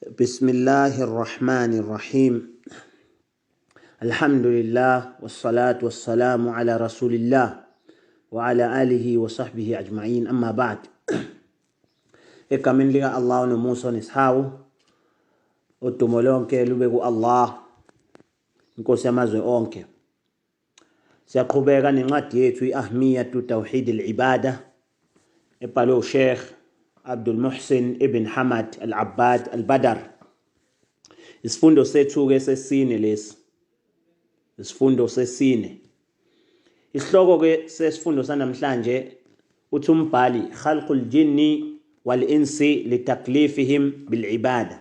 بسم الله الرحمن الرحيم. الحمد لله والصلاة والسلام على رسول الله وعلى آله وصحبه أجمعين. أما بعد، egameni lika Allah nomusa nesihawu, udumo lonke lube ku-Allah, inkosi yamazwe onke. Siyaqhubeka nencwadi yethu i-Ahmiyatu Tawhid al-Ibada ebhalwe uSheikh Abdul Muhsin ibn Hamad al-Abbad al-Badr. Isifundo sethu-ke sesine lesi. Isifundo sesine. Isihloko-ke sesifundo sanamhlanje uthi umbhali khalqul jinni wal insi litaklifihim bil ibada.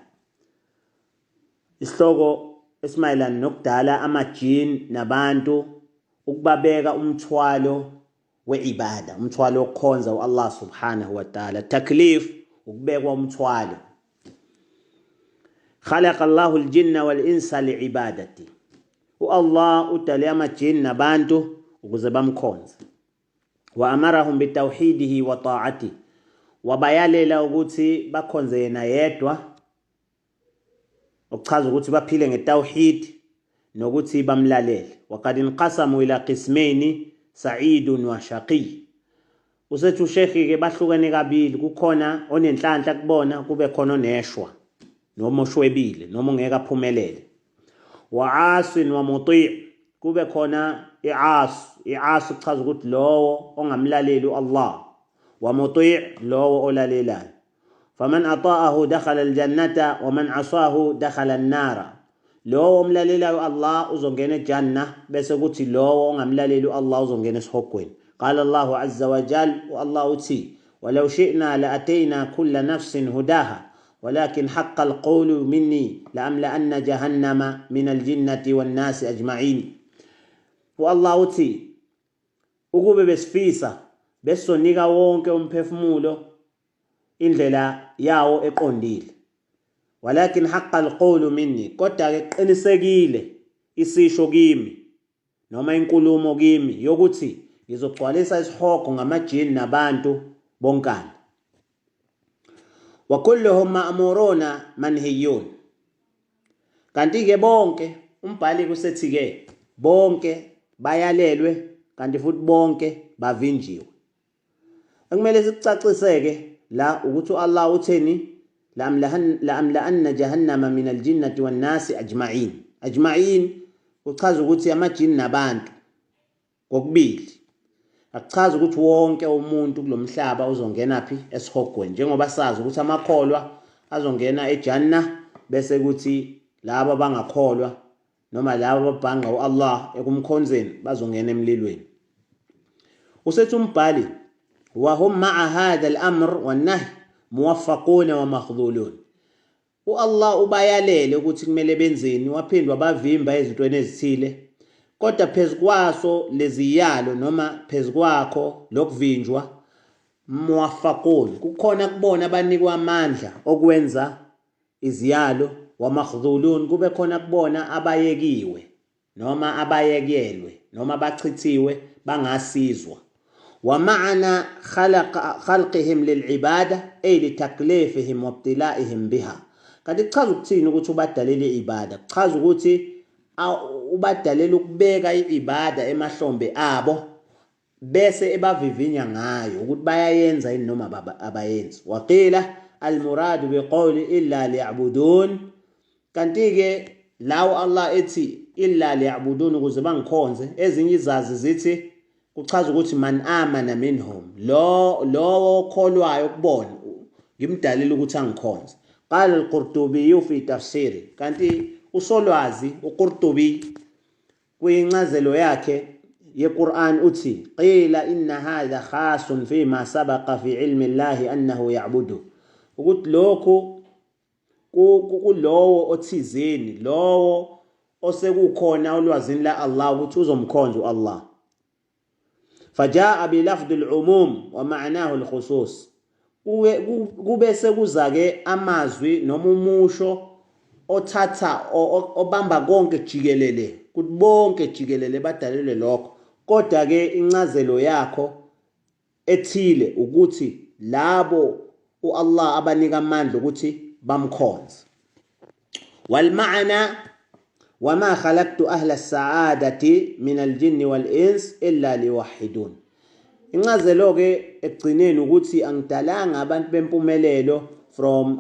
Isihloko esimayelana nokudala amajini nabantu ukubabeka umthwalo we-ibada, umthwalo wokukhonza u-Allah subhanahu wa ta'ala. Taklif, ukubekwa umthwalo. Khalaqa Allahu al-jinna wal insa li'ibadati. Allah udale amajini nabantu ukuze bamkhonze. Wa amarahum bitawhidihi wa ta'ati. Wabayalela ukuthi bakhonze yena yedwa, okuchaza ukuthi baphile ngetawhid nokuthi bamlalele. Wa qad inqasamu ila qismaini sa'idun wa shaqi. Usethu Sheikh-ke bahlukene kabili, kukhona onenhlanhla kubona, kube khona oneshwa noma oshwebile noma ongeke aphumelele. Wa asin wa muti', kube khona i'as kuchaza ukuthi lowo ongamlaleli Allah, wa muti' lowo olalelayo. Faman ata'ahu dakhala aljannata wa man asahu dakhala an-nara. Lowo omlalelayo Allah uzongena ejanna, bese kuthi lowo ongamlaleli Allah uzongena esihogweni. Qala Allahu azza wa jalla, wa Allah uthi walau shi'na la atayna kulla nafsin hudaha walakin haqqa alqawlu minni la amla anna jahannama min aljinnati wan nasi ajma'in. Wa Allah uthi ukube besifisa besonika wonke umphefumulo indlela yawo eqondile, walakin haqqa alqawlu minni, kodwa-ke qinisekile isisho kimi noma inkulumo kimi yokuthi ngizogcwalisa isihogo ngamajini nabantu bonkana. Wa kulluhum ma'muruna manhiyun. Kanti-ke bonke, umbhali kusethi-ke bonke bayalelwe, kanti futhi bonke bavinjiwe. Ekumele sikucaciseke la ukuthi Allah utheni la amla anna jahannama min aljinnati wan nasi ajma'in. Ajma'in kuchaza ukuthi amajini nabantu kokubili. Akuchaza ukuthi wonke umuntu kulomhlaba uzongena phi esihogweni, njengoba sazi ukuthi amakholwa azongena ejanna, bese kuthi laba bangakholwa noma laba babhanga uAllah ekumkhonzeni bazongena emlilweni. Usethi umbhali wa hum ma'a hadha al-amr wan nahy muwaffaquna wa makhdhulun. Allah ubayalele ukuthi kumele benzeni, waphindwa bavimba ezintweni ezithile, kodwa phezukwaso leziyalo noma phezukwakho lokuvinjwa muwaffaqun, kukhona kubona abanikwa amandla okwenza iziyalo, wa makhdhulun, kube khona kubona abayekiwe noma abayekelwe noma bachithiwe bangasizwa. Wa ma'ana khalqihim lil'ibada ay litaklifihim wa ibtila'ihim biha. Kanti kuchaza ukuthini ukuthi ubadalele ibada? Kuchaza ukuthi ubadalela ukubeka ibada emahlombe abo bese ebavivinya ngayo ukuthi bayayenza yini noma abayenzi. Waqila almuradu biqawli illa liya'budun. Kanti-ke lawo Allah ethi illa liya'budun ukuze bangikhonze, ezinye izazi zithi kuchaza ukuthi man amana minhum, lowo okholwayo kubona ngimdalela ukuthi angikhonze. Qala al-Qurtubi fi tafsiri. Kanti usolwazi uQurtubi kwincazelo yakhe yeQur'an uthi qila inna hadha khasun fi ma sabaqa fi ilmi Allah annahu ya'budu, ukuthi lokho kulowo othizeni, lowo osekukhona olwazini la Allah ukuthi uzomkhonza uAllah. Fajaa bi lafdhi al-umum wa ma'nahu al-khusus. Kube sekuzake amazwi noma umusho othatha obamba konke jikelele, kuthi bonke jikelele badalelwe lokho, kodwa-ke incazelo yakho ethile ukuthi labo uAllah abanika amandla ukuthi bamkhonze. والمعنى وما خلقت أهل السعادة من الجن والإنس إلا ليوحدون. Incazelo ke ekugcineni ukuthi angidalanga abantu bempumelelo from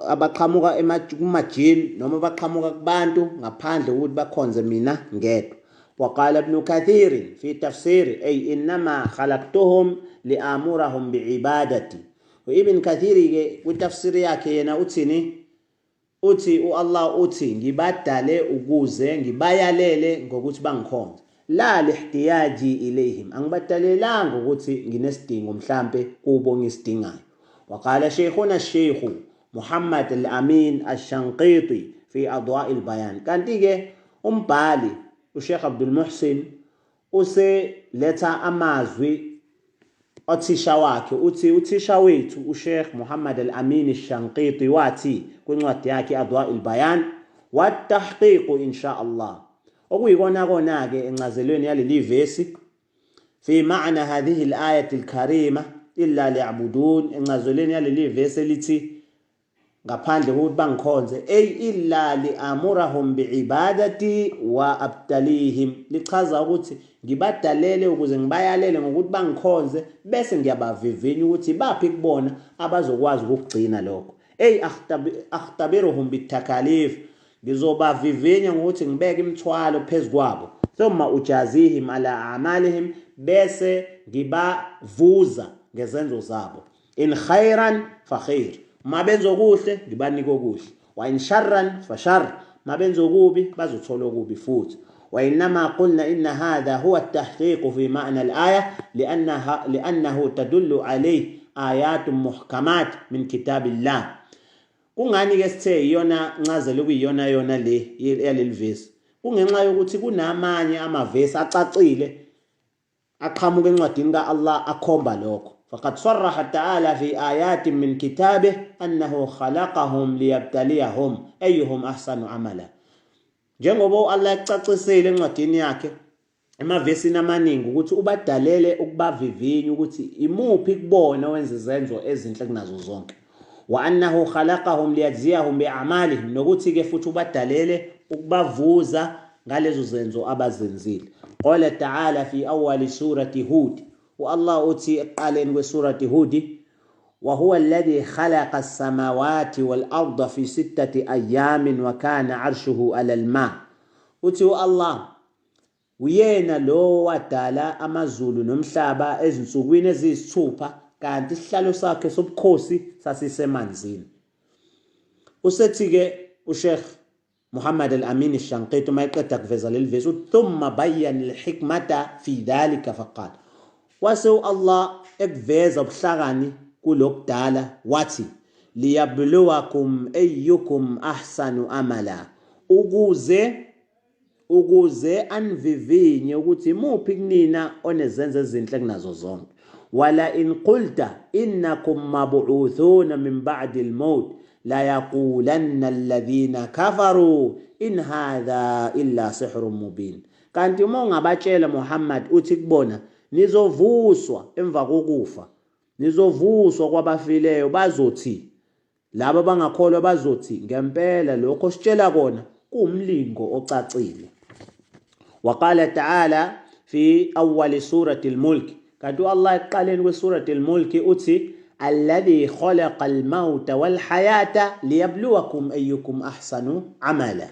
abaqhamuka kumajini noma abaqhamuka kubantu ngaphandle ukuthi bakhonze mina ngedwa. وقال ابن كثير في تفسير أي إنما خلقتهم لآمرهم بعبادتي. وابن كثير وتفسير yake yena uthi Allah uthi ngibadale ukuze ngibayalele ngokuthi bangikhonze la lihtiyaji ilayhim, angibadalelanga ukuthi nginesidingo mhlambe kubo ngisidingayo. وقال شيخنا الشيخ محمد الأمين الشنقيطي في أضواء البيان. kanti ke umbhali uSheikh Abdul Muhsin useletha amazwi othisha wakhe uthi uthisha wethu uSheikh Muhammad al-Amin al-Shanqiti wathi kwincwadi yakhe Adwa al-Bayan wat-tahqiq insha Allah, okuyikona kona ke encazelweni yaleli verse fi ma'na hadhihi al-ayati al-karima illa liya'budun, encazelweni yaleli verse lithi ngaphandle kokuthi bangikhonze ay illa li'amurahum bi'ibadati wa abtalihim, lichaza ukuthi ngibadalele ukuze ngibayalele ngokuthi bangikhonze bese ngiyabavivinya ukuthi baphi kubona abazokwazi ukugcina lokho. Ay akhtabiruhum bitakalif, ngizobavivinya ngokuthi ngibeke imithwalo phezukwabo. Thumma ujazihim ala a'malihim, bese ngibavuza ngezenzo zabo. In khairan fa khair, mabenzo kuhle ngibanike okuhle, wa in sharran fa shar, mabenzo kubi bazothola okubi futhi. وإنما قلنا إن هذا هو التحقيق في معنى الآية لأنه تدل عليه آيات محكمات من كتاب الله. kungani ke sithe iyona ncazelo kuyiyona yona le yaleli verse, kungenxa yokuthi kunamanye amavesi acacile aqhamuka encwadini kaAllah akhomba lokho. فقد صرح تعالى في آيات من كتابه أنه خلقهم ليبتليهم أيهم أحسن عملا. Njengoba Allah ecacisile encwadini yakhe emavesini amaningi ukuthi ubadalele ukubavivinya ukuthi imuphi kubona wenza izenzo ezinhle kunazo zonke. Wa annahu khalaqahum liyajziyahum bi'amalihim, nokuthi ke futhi ubadalele ukubavuza ngalezo zenzo abazenzile. Qala ta'ala fi awwali surati Hud, wa Allah uthi eqaleni kwesurati Hud, وهو الذي خلق السماوات والأرض في 6 أيام وكان عرشه على الماء. uthi Allah uyena lo wadala amazulu nomhlaba ezinsukwini eziyisithupha kanti isihlalo sakhe sobukhosi sasisemanzini. Usethi ke uSheikh Muhammad al-Amin al-Shanqiti mayiqeda kuveza leli verse thumma bayyana al-hikmata fi dhalika faqala, wase Allah ekuveza ubuhlakani kulokudala wathi liyabluwakum ayyukum ahsanu amala, ukuze anvivinye ukuthi muphi kunina onezenzo ezinhle kunazo zonke. Wala in qulta innakum mab'uthuna min ba'di al-maut la yaqulanna alladhina kafaru in hadha illa sihrun mubin. Kanti uma ungabatshela Muhammad uthi kubona nizovuswa emva kokufa, nizovuswa kwabafileyo, bazothi laba bangakholwa bazothi ngempela lokho sitshela kona kuumlingo ocacile. Waqala ta'ala fi awwal surati al-mulk, kanti Allah eqaleni kwesurati al-mulk uthi alladhi khalaqa al-mauta wal hayata liyabluwakum ayyukum ahsanu amala,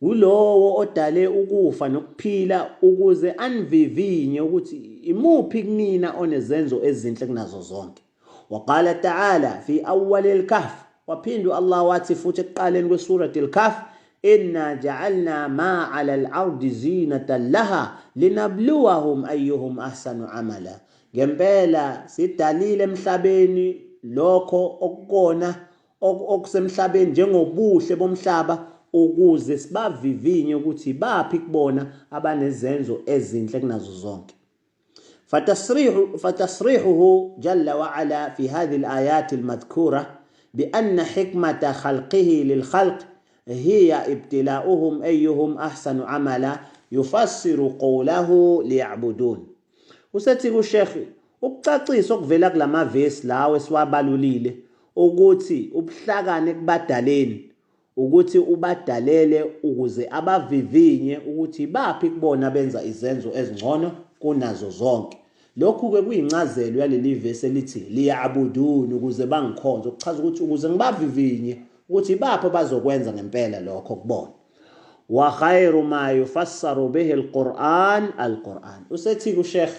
ulowo odale ukufa nokuphila ukuze anvivinye ukuthi imuphi kunina onezenzo ezinhle kunazo zonke. Waqala ta'ala fi awwal al-kahf, waphindu Allah wathi futhi eqaleni kwesurati al-kahf inna ja'alna ma 'ala al-ardi zinatan laha linabluwahum ayyuhum ahsanu amala, ngempela sidalile emhlabeni lokho okukona okusemhlabeni njengobuhle bomhlaba ukuze sibavivinye ukuthi baphi kubona abanezenzo ezinhle kunazo zonke. فتصريحه جل وعلا في هذه الآيات المذكورة بأن حكمة خلقه للخلق هي ابتلاؤهم أيهم أحسن عملا يفسر قوله ليعبدون. usethi kuSheikh ukucacisa okuvela kulama verse lawo esiwabalulile ukuthi ubuhlakane kubadaleni ukuthi ubadalele ukuze abavivinye ukuthi baphi kubona benza izenzo ezingcono kunazo zonke. Lokhu-ke kuyincazelo yaleli vesi elithi liya'budun, ukuze bangikhonze, okuchaza ukuthi ukuze ngibavivinye ukuthi baphi bazokwenza ngempela lokho kubona. Wa khairu ma yufassaru bihi al-Qur'an. Usethi uSheikh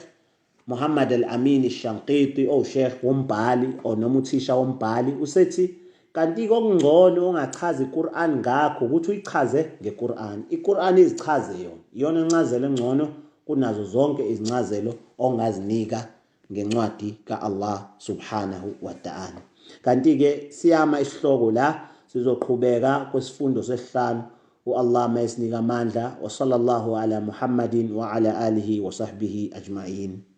Muhammad Al-Amin Al-Shanqiti Sheikh wombhali noma uthisha wombhali usethi kanti kokungcono ongachaza iQur'an ngakho ukuthi uyichaze ngeQur'an. iQur'an izichaze yona incazelo engcono kunazo zonke izincazelo ongazinika ngencwadi kaAllah subhanahu wa ta'ala. Kanti-ke siyama isihloko la, sizoqhubeka kwesifundo sesihlanu. Allah mayesinika amandla. Wa sallallahu ala Muhammadin wa ala alihi wa sahbihi ajma'in.